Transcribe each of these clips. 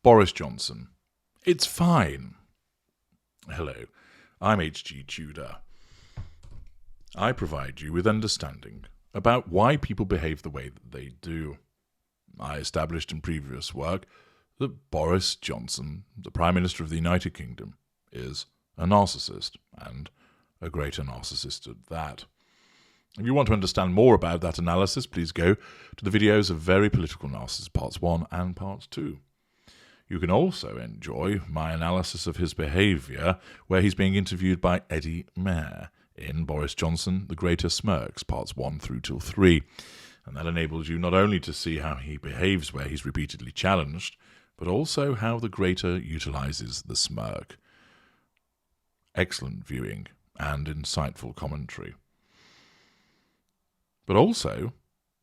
Boris Johnson. It's fine. Hello, I'm H.G. Tudor. I provide you with understanding about why people behave the way that they do. I established in previous work that Boris Johnson, the Prime Minister of the United Kingdom, is a narcissist, and a greater narcissist at that. If you want to understand more about that analysis, please go to the videos of Very Political Narcissist Parts 1 and Part 2. You can also enjoy my analysis of his behaviour, where he's being interviewed by Eddie Mair in Boris Johnson, The Greater Smirks, Parts 1 through till 3. And that enables you not only to see how he behaves where he's repeatedly challenged, but also how the Greater utilises the smirk. Excellent viewing and insightful commentary. But also,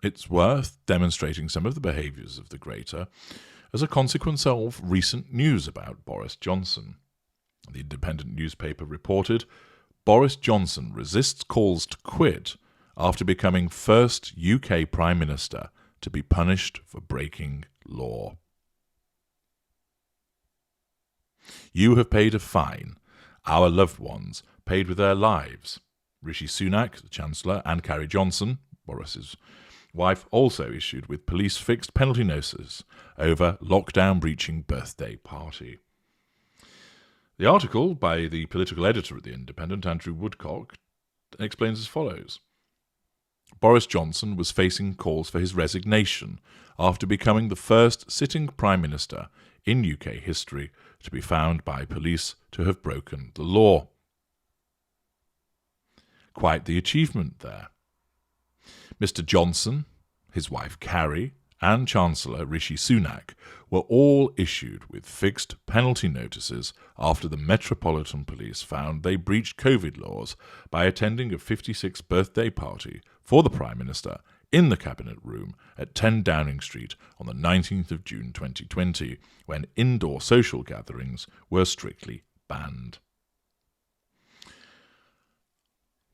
it's worth demonstrating some of the behaviours of the Greater as a consequence of recent news about Boris Johnson. The Independent newspaper reported, Boris Johnson resists calls to quit after becoming first UK Prime Minister to be punished for breaking law. You have paid a fine. Our loved ones paid with their lives. Rishi Sunak, the Chancellor, and Carrie Johnson, Boris's wife, also issued with police fixed penalty notices over lockdown-breaching birthday party. The article by the political editor at The Independent, Andrew Woodcock, explains as follows. Boris Johnson was facing calls for his resignation after becoming the first sitting Prime Minister in UK history to be found by police to have broken the law. Quite the achievement there. Mr. Johnson, his wife Carrie, and Chancellor Rishi Sunak were all issued with fixed penalty notices after the Metropolitan Police found they breached COVID laws by attending a 56th birthday party for the Prime Minister in the Cabinet Room at 10 Downing Street on the 19th of June 2020, when indoor social gatherings were strictly banned.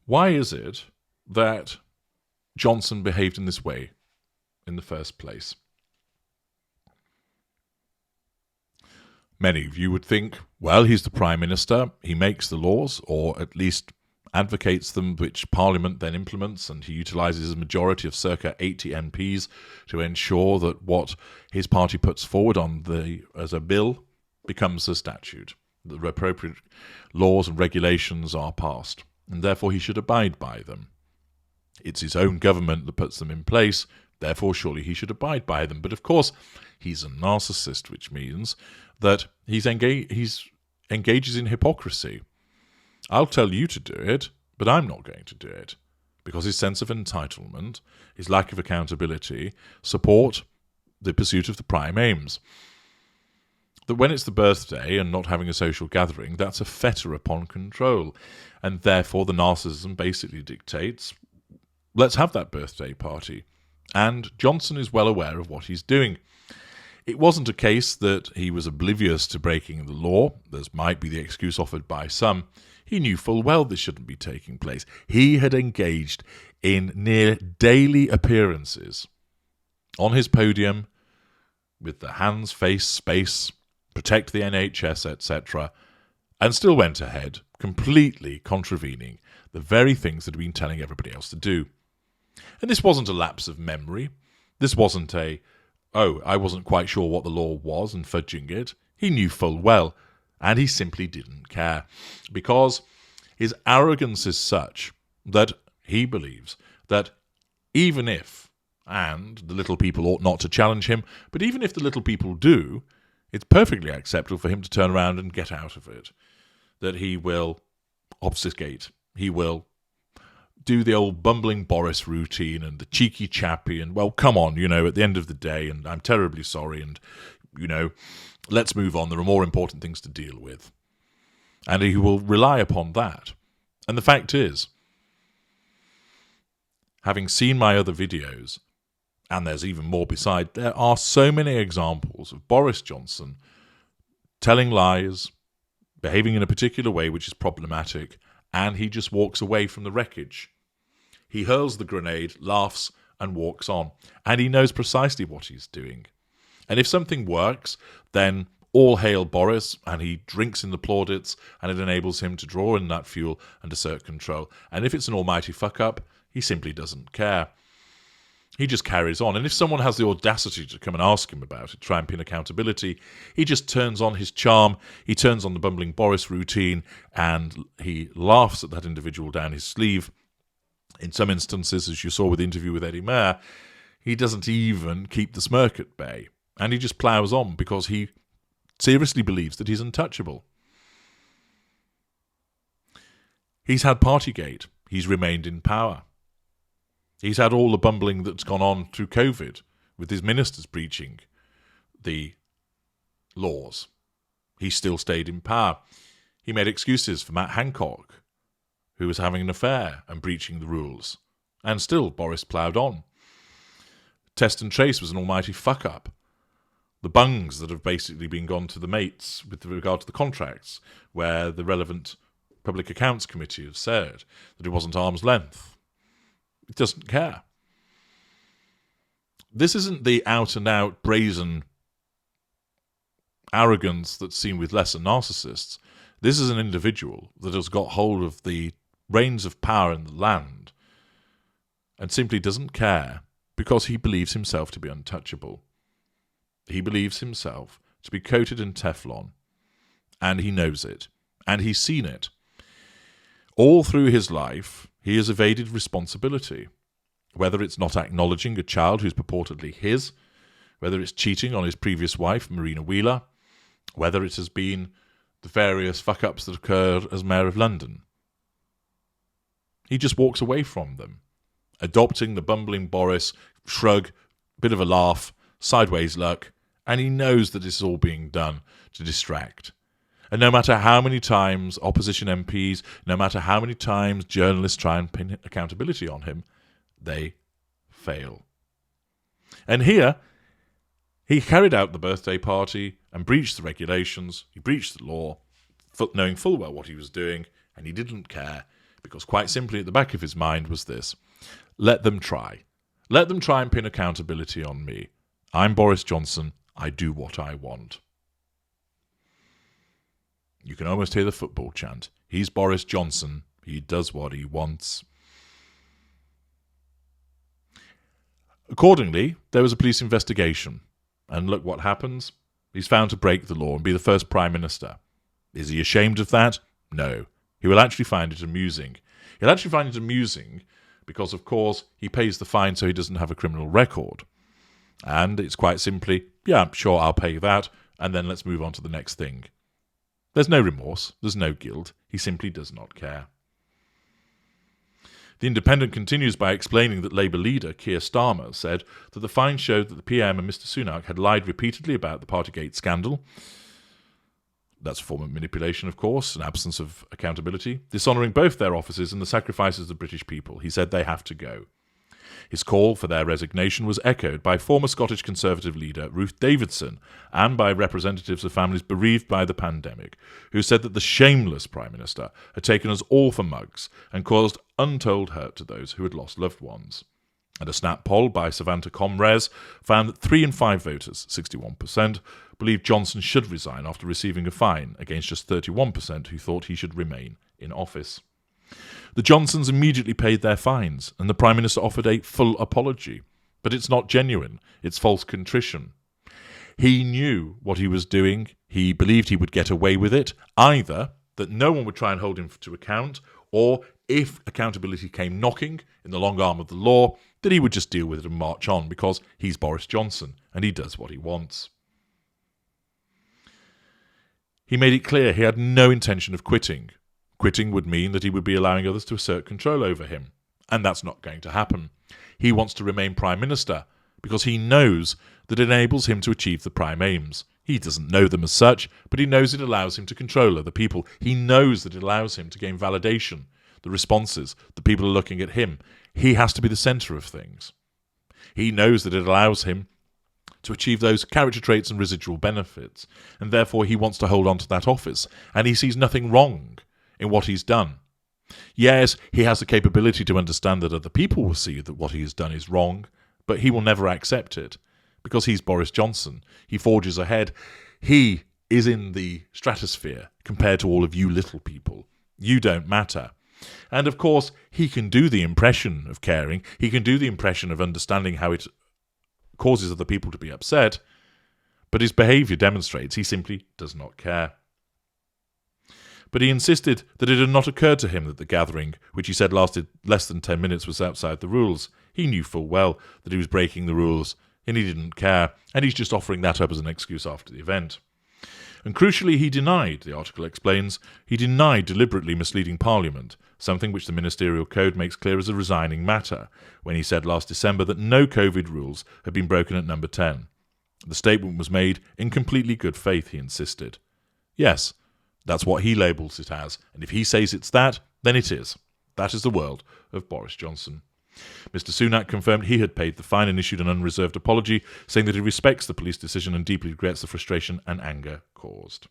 Why is it that Johnson behaved in this way in the first place? Many of you would think, well, he's the Prime Minister, he makes the laws, or at least advocates them, which Parliament then implements, and he utilises a majority of circa 80 MPs to ensure that what his party puts forward as a bill becomes a statute. The appropriate laws and regulations are passed, and therefore he should abide by them. It's his own government that puts them in place, therefore surely he should abide by them. But of course, he's a narcissist, which means that he engages in hypocrisy. I'll tell you to do it, but I'm not going to do it, because his sense of entitlement, his lack of accountability, support the pursuit of the prime aims. That when it's the birthday and not having a social gathering, that's a fetter upon control, and therefore the narcissism basically dictates, let's have that birthday party. And Johnson is well aware of what he's doing. It wasn't a case that he was oblivious to breaking the law. This might be the excuse offered by some. He knew full well this shouldn't be taking place. He had engaged in near daily appearances on his podium with the hands, face, space, protect the NHS, etc., and still went ahead, completely contravening the very things that had been telling everybody else to do. And this wasn't a lapse of memory. This wasn't I wasn't quite sure what the law was and fudging it. He knew full well, and he simply didn't care, because his arrogance is such that he believes that even if, and the little people ought not to challenge him, but even if the little people do, it's perfectly acceptable for him to turn around and get out of it. That he will obfuscate, he will do the old bumbling Boris routine and the cheeky chappy and, well, come on, at the end of the day, and I'm terribly sorry, and, let's move on. There are more important things to deal with. And he will rely upon that. And the fact is, having seen my other videos, and there's even more beside, there are so many examples of Boris Johnson telling lies, behaving in a particular way which is problematic, and he just walks away from the wreckage. He hurls the grenade, laughs, and walks on. And he knows precisely what he's doing. And if something works, then all hail Boris, and he drinks in the plaudits, and it enables him to draw in that fuel and assert control. And if it's an almighty fuck-up, he simply doesn't care. He just carries on. And if someone has the audacity to come and ask him about it, try and pin accountability, he just turns on his charm, he turns on the bumbling Boris routine, and he laughs at that individual down his sleeve. In some instances, as you saw with the interview with Eddie Mair, he doesn't even keep the smirk at bay. And he just ploughs on because he seriously believes that he's untouchable. He's had Partygate. He's remained in power. He's had all the bumbling that's gone on through COVID, with his ministers breaching the laws. He still stayed in power. He made excuses for Matt Hancock, who was having an affair and breaching the rules. And still, Boris ploughed on. Test and Trace was an almighty fuck-up. The bungs that have basically been gone to the mates with regard to the contracts, where the relevant Public Accounts Committee have said that it wasn't arm's length. It doesn't care. This isn't the out-and-out brazen arrogance that's seen with lesser narcissists. This is an individual that has got hold of the reins of power in the land and simply doesn't care because he believes himself to be untouchable. He believes himself to be coated in Teflon, and he knows it, and he's seen it. All through his life, he has evaded responsibility, whether it's not acknowledging a child who's purportedly his, whether it's cheating on his previous wife, Marina Wheeler, whether it has been the various fuck-ups that occurred as Mayor of London. He just walks away from them, adopting the bumbling Boris shrug, bit of a laugh, sideways look, and he knows that this is all being done to distract. And no matter how many times opposition MPs, no matter how many times journalists try and pin accountability on him, they fail. And here, he carried out the birthday party and breached the regulations, he breached the law, knowing full well what he was doing, and he didn't care, because quite simply at the back of his mind was this: let them try. Let them try and pin accountability on me. I'm Boris Johnson, I do what I want. You can almost hear the football chant. He's Boris Johnson, he does what he wants. Accordingly, there was a police investigation. And look what happens. He's found to break the law and be the first Prime Minister. Is he ashamed of that? No. He will actually find it amusing. He'll actually find it amusing because, of course, he pays the fine so he doesn't have a criminal record. And it's quite simply, yeah, sure, I'll pay that, and then let's move on to the next thing. There's no remorse, there's no guilt, he simply does not care. The Independent continues by explaining that Labour leader Keir Starmer said that the fine showed that the PM and Mr Sunak had lied repeatedly about the Partygate scandal. That's a form of manipulation, of course, an absence of accountability, dishonouring both their offices and the sacrifices of the British people. He said they have to go. His call for their resignation was echoed by former Scottish Conservative leader Ruth Davidson and by representatives of families bereaved by the pandemic, who said that the shameless Prime Minister had taken us all for mugs and caused untold hurt to those who had lost loved ones. And a snap poll by Savanta Comres found that 3 in 5 voters, 61%, believed Johnson should resign after receiving a fine, against just 31% who thought he should remain in office. The Johnsons immediately paid their fines, and the Prime Minister offered a full apology. But it's not genuine, it's false contrition. He knew what he was doing, he believed he would get away with it, either that no one would try and hold him to account, or if accountability came knocking in the long arm of the law, that he would just deal with it and march on, because he's Boris Johnson, and he does what he wants. He made it clear he had no intention of quitting. Quitting would mean that he would be allowing others to assert control over him, and that's not going to happen. He wants to remain Prime Minister because he knows that it enables him to achieve the prime aims. He doesn't know them as such, but he knows it allows him to control other people. He knows that it allows him to gain validation, the responses, the people are looking at him. He has to be the centre of things. He knows that it allows him to achieve those character traits and residual benefits, and therefore he wants to hold on to that office, and he sees nothing wrong in what he's done. Yes, he has the capability to understand that other people will see that what he has done is wrong, but he will never accept it, because he's Boris Johnson. He forges ahead. He is in the stratosphere compared to all of you little people. You don't matter. And of course, he can do the impression of caring. He can do the impression of understanding how it causes other people to be upset. But his behaviour demonstrates he simply does not care. But he insisted that it had not occurred to him that the gathering, which he said lasted less than 10 minutes, was outside the rules. He knew full well that he was breaking the rules, and he didn't care, and he's just offering that up as an excuse after the event. And crucially, he denied, the article explains, he denied deliberately misleading Parliament, something which the Ministerial Code makes clear as a resigning matter, when he said last December that no COVID rules had been broken at number 10. The statement was made in completely good faith, he insisted. Yes, that's what he labels it as, and if he says it's that, then it is. That is the world of Boris Johnson. Mr. Sunak confirmed he had paid the fine and issued an unreserved apology, saying that he respects the police decision and deeply regrets the frustration and anger caused.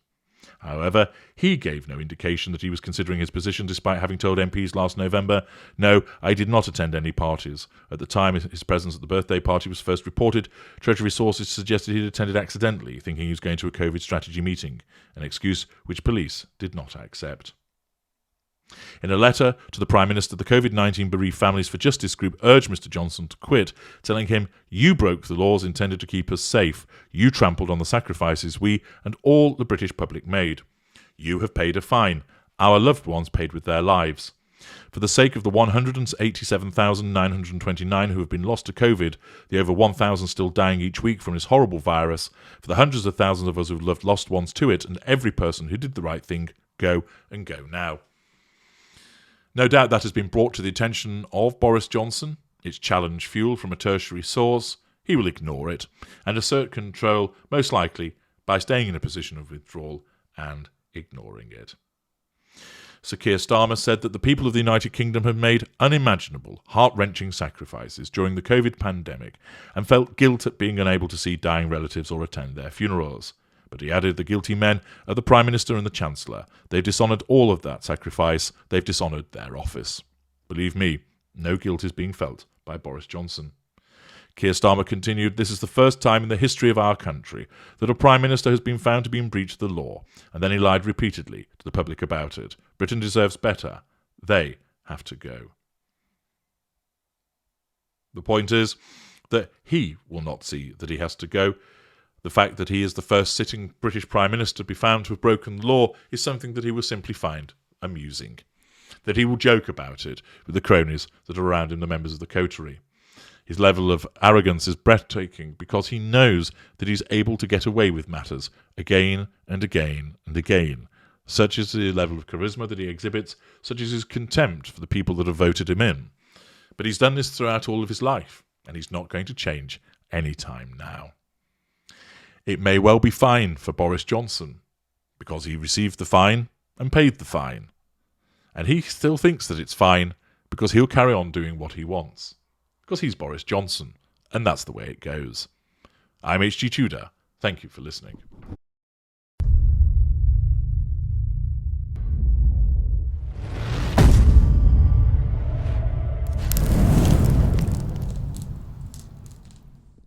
However, he gave no indication that he was considering his position, despite having told MPs last November, "No, I did not attend any parties." At the time his presence at the birthday party was first reported, Treasury sources suggested he had attended accidentally, thinking he was going to a COVID strategy meeting, an excuse which police did not accept. In a letter to the Prime Minister, the COVID-19 Bereaved Families for Justice group urged Mr. Johnson to quit, telling him, "You broke the laws intended to keep us safe. You trampled on the sacrifices we and all the British public made. You have paid a fine. Our loved ones paid with their lives. For the sake of the 187,929 who have been lost to COVID, the over 1,000 still dying each week from this horrible virus, for the hundreds of thousands of us who have loved lost ones to it, and every person who did the right thing, go and go now." No doubt that has been brought to the attention of Boris Johnson. It's challenge fuel from a tertiary source. He will ignore it and assert control, most likely by staying in a position of withdrawal and ignoring it. Sir Keir Starmer said that the people of the United Kingdom have made unimaginable, heart-wrenching sacrifices during the COVID pandemic and felt guilt at being unable to see dying relatives or attend their funerals. But he added the guilty men are the Prime Minister and the Chancellor. They've dishonoured all of that sacrifice. They've dishonoured their office. Believe me, no guilt is being felt by Boris Johnson. Keir Starmer continued, "This is the first time in the history of our country that a Prime Minister has been found to be in breach of the law," and then he lied repeatedly to the public about it. Britain deserves better. They have to go. The point is that he will not see that he has to go. The fact that he is the first sitting British Prime Minister to be found to have broken the law is something that he will simply find amusing. That he will joke about it with the cronies that are around him, the members of the coterie. His level of arrogance is breathtaking because he knows that he's able to get away with matters again and again and again. Such is the level of charisma that he exhibits, such is his contempt for the people that have voted him in. But he's done this throughout all of his life, and he's not going to change any time now. It may well be fine for Boris Johnson, because he received the fine and paid the fine. And he still thinks that it's fine because he'll carry on doing what he wants. Because he's Boris Johnson, and that's the way it goes. I'm H.G. Tudor. Thank you for listening.